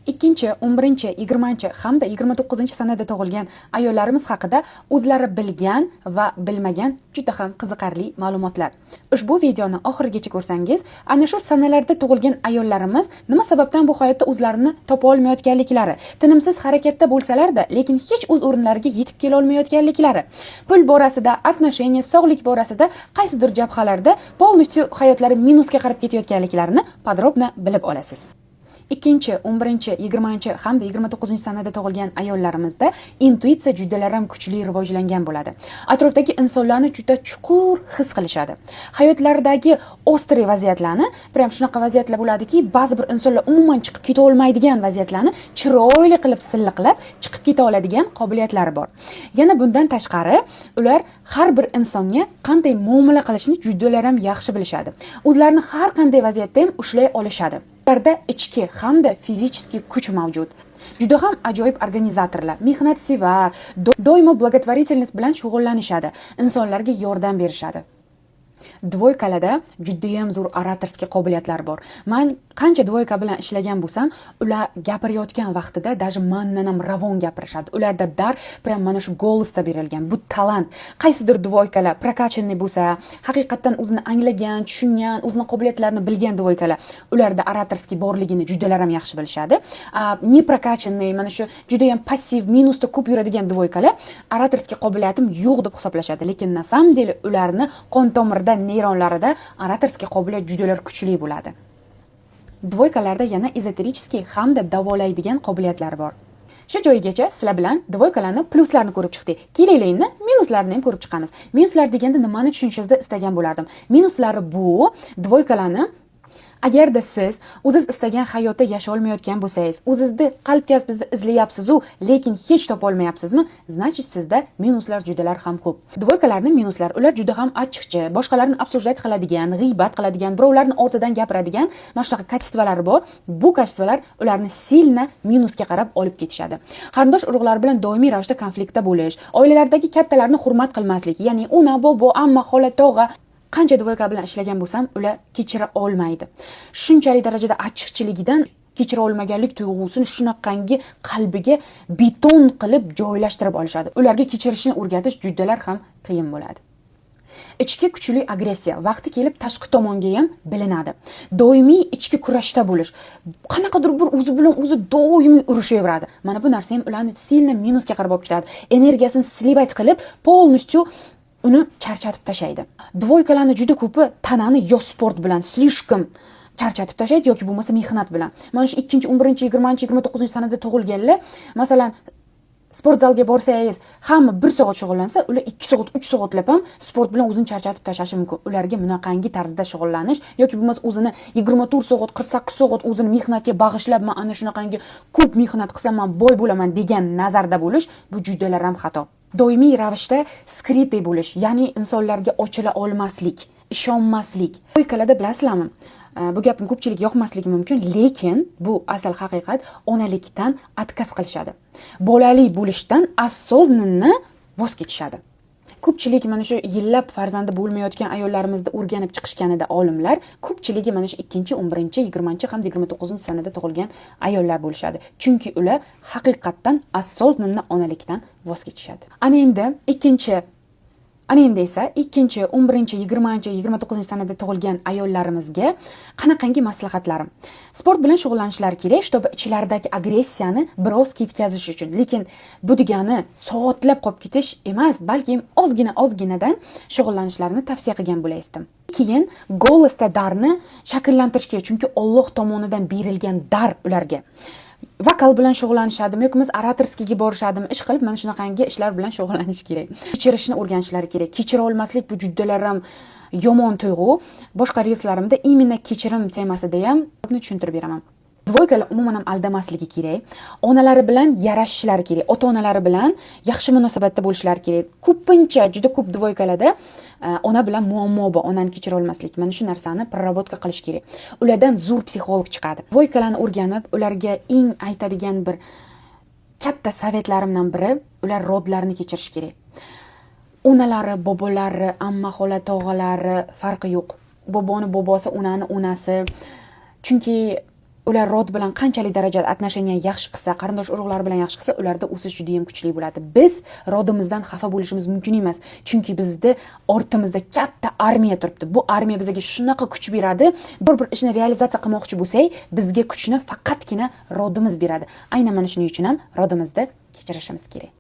Ikkinchi, 11, 20 hamda 29-sanada tug'ilgan ayollarimiz haqida o'zlari bilgan va bilmagan juda ham qiziqarli ma'lumotlar. Ushbu videoni oxirigacha ko'rsangiz, ana shu sanalarda tug'ilgan ayollarimiz nima sababdan bu hayotda o'zlarini topa olmayotganliklari, tinimsiz harakatda bo'lsalar-da, lekin hech o'z o'rinlariga yetib kela olmayotganliklari, pul borasida, отношения, sog'lik borasida qaysidir jabhalarda полностью hayotlari minusga qarab ketayotganliklarini podrobno bilib olasiz. Ikkinchi, 11, 20 hamda 29-sanada tug'ilgan ayollarimizda intuitsiya judalaram kuchli rivojlangan bo'ladi. Atrofdagi insonlarni juda chuqur his qilishadi. Hayotlaridagi ostriy vaziyatlarni, prям shunaqa vaziyatlar bo'ladiki, ba'zi bir insonlar umuman chiqib keta olmaydigan vaziyatlarni chiroyli qilib silliqlab chiqib keta oladigan qobiliyatlari bor. Yana bundan tashqari, ular har bir insonga qanday muomala qilishni judalaram yaxshi bilishadi. O'zlarini har qanday vaziyatda ham ushlay olishadi. Ularda ichki hamda fizический kuch mavjud. Juda ham ajoyib organizatorlar, mehnatsevar, doimo благотворительность bilan shug'ullanishadi, insonlarga yordam berishadi. Dvoykalada juda ham zo'r oratorskiy qobiliyatlar bor. Men qancha dvoyka bilan ishlagan bo'lsam, ular gapirayotgan vaqtida даже mendan ham ravon gapirishadi. Ularda dar prям mana shu golosda berilgan. Bu talant. Qaysidir dvoykalar prokachenniy bo'lsa, haqiqatan o'zini anglagan, tushungan, o'zining qobiliyatlarini bilgan dvoykalar, ularda oratorskiy borligini judalaram yaxshi bilishadi. Ne prokachenniy, mana shu juda ham passiv, minusda ko'p yuradigan dvoykalar oratorskiy qobiliyatim yo'q deb hisoblashadi, lekin na samom dele ularni qon tomirda, neyronlarida oratorskiy qobiliyat judalar kuchli bo'ladi. Dvoykalarda yana ezoteriskiy hamda davolaydigan qobiliyatlar bor. Shu joygacha sizlar bilan dvoykalarni pluslarini ko'rib chiqdik. Kelaylikni minuslarni ham ko'rib chiqamiz. Minuslar deganda nimani tushunishingizda istagan bo'lardim. Minuslari bu dvoykalarni agarda siz o'zingiz istagan hayotda yashay olmayotgan bo'lsangiz, o'zingizni qalb kasbingizni izlayapsiz-u, lekin hech topa olmayapsizmi? Значит, sizda minuslar judalar ham ko'p. Dvoykalarning minuslar, ular juda ham achchiqchi, boshqalarni обсуждать qiladigan, g'iybat qiladigan, birovlarning ortidan gapiradigan mana shunaqa kачестволari bor. Bu kачестволар ularni silna minusga qarab olib ketishadi. Qarindosh urug'lar bilan doimiy ravishda konfliktda bo'lish, oilalardagi kattalarni hurmat qilmaslik, ya'ni ona, bobo, amma, xola, tog'a qancha dvoyka bilan ishlagan bo'lsam, ular kechira olmaydi. Shunchalik darajada achchiqchiligidan kechira olmaganlik tuyg'usini shunaqangi qalbiga beton qilib joylashtirib olishadi. Ularga kechirishni o'rgatish juddalar ham qiyin bo'ladi. Ichki kuchli agressiya vaqti kelib tashqi tomonga ham bilinadi. Doimiy ichki kurashda bo'lish, qanaqadir bir o'zi bilan o'zi doimiy urushaveradi. Mana bu narsa ham ularni silna minusga qarab olib ketadi. Energiyasini slivat qilib, полностью uni charchatib tashlaydi. Dvoykalarni juda ko'pi tanani yo sport bilan slishkim charchatib tashlaydi yoki bo'lmasa mehnat bilan. Mana shu 2, 11, 20, 29-sanada tug'ilganlar, masalan, sport zalga borsangiz, hamma 1 soat shug'ullansa, ular 2 soat, 3 soatlab ham sport bilan o'zini charchatib tashlashi mumkin. Ularga bunaqangi tarzda shug'ullanish yoki bo'lmasa o'zini 24 soat, 48 soat o'zini mehnatga bag'ishlab, men ana shunaqangi ko'p mehnat qilsam men boy bo'laman degan nazarda bo'lish, bu judalar ham xato. Doimiy ravishda skritay bo'lish, ya'ni insonlarga ochila olmaslik, ishonmaslik. Dvoykalarda bilasizlarmi? Bu gapim ko'pchilik yoqmasligi mumkin, lekin bu asal haqiqat, onalikdan отказ qilishadi. Bolali bo'lishdan осознанно voz kechishadi. Ko'pchilik mana shu yillab farzandi bo'lmayotgan ayollarimizni o'rganib chiqishganida olimlar, ko'pchiligi mana shu 2, 11, 20 hamda 29-sanada tug'ilgan ayollar bo'lishadi. Chunki ular haqiqatdan осознанно onalikdan voz kechishadi. Ana endi esa 2, 11, 20, 29-sanada tug'ilgan ayollarimizga qanaqangi maslahatlarim? Sport bilan shug'ullanishlari kerak, чтобы ichlaridagi agressiyani biroz ketkazish uchun. Lekin bu degani soatlab qolib ketish emas, balki ozginadan shug'ullanishlarini tavsiya qilgan bo'laysiz. Keyin golosda darni shakllantirishga kerak, chunki Alloh tomonidan berilgan dar ularga. Vokal bilan shug'ullanishadimi yoki oratorskiyga borishadimi, ish qilib mana shunaqangi ishlar bilan shug'ullanish kerak. Kechirishni o'rganishlari kerak. Kechira olmaslik bu juddalar ham yomon tuyg'u. Boshqa reelslarimda imенно kechirim temasida ham buni tushuntirib beraman. Dvoykalar umuman ham aldamasligi kerak. Onalari bilan yarashishlari kerak. Ota-onalari bilan yaxshi munosabatda bo'lishlari kerak. Ko'pincha juda ko'p dvoykalarda ona bilan muammo bor, onani kechira olmaslik. Mana shu narsani prarabotka qilish kerak. Ulardan zo'r psixolog chiqadi. Dvoykalarni o'rganib, ularga eng aytadigan bir katta savetlarimdan biri, ular rodlarini kechirish kerak. Onalari, bobolari, amma, xola, tog'alari farqi yo'q. Boboni bobosi, onani onasi. Chunki ular rod bilan qanchalik darajada отношения yaxshi qilsa, qarindosh urug'lar bilan yaxshi qilsa, ularda o'sish juda ham kuchli bo'ladi. Biz rodimizdan xafa bo'lishimiz mumkin emas, chunki bizda ortimizda katta armiya turibdi. Bu armiya bizga shunaqa kuch beradi. Bir ishni realizatsiya qilmoqchi bo'lsak, bizga kuchni faqatgina rodimiz beradi. Aynan mana shuning uchun ham rodimizni kechirishimiz kerak.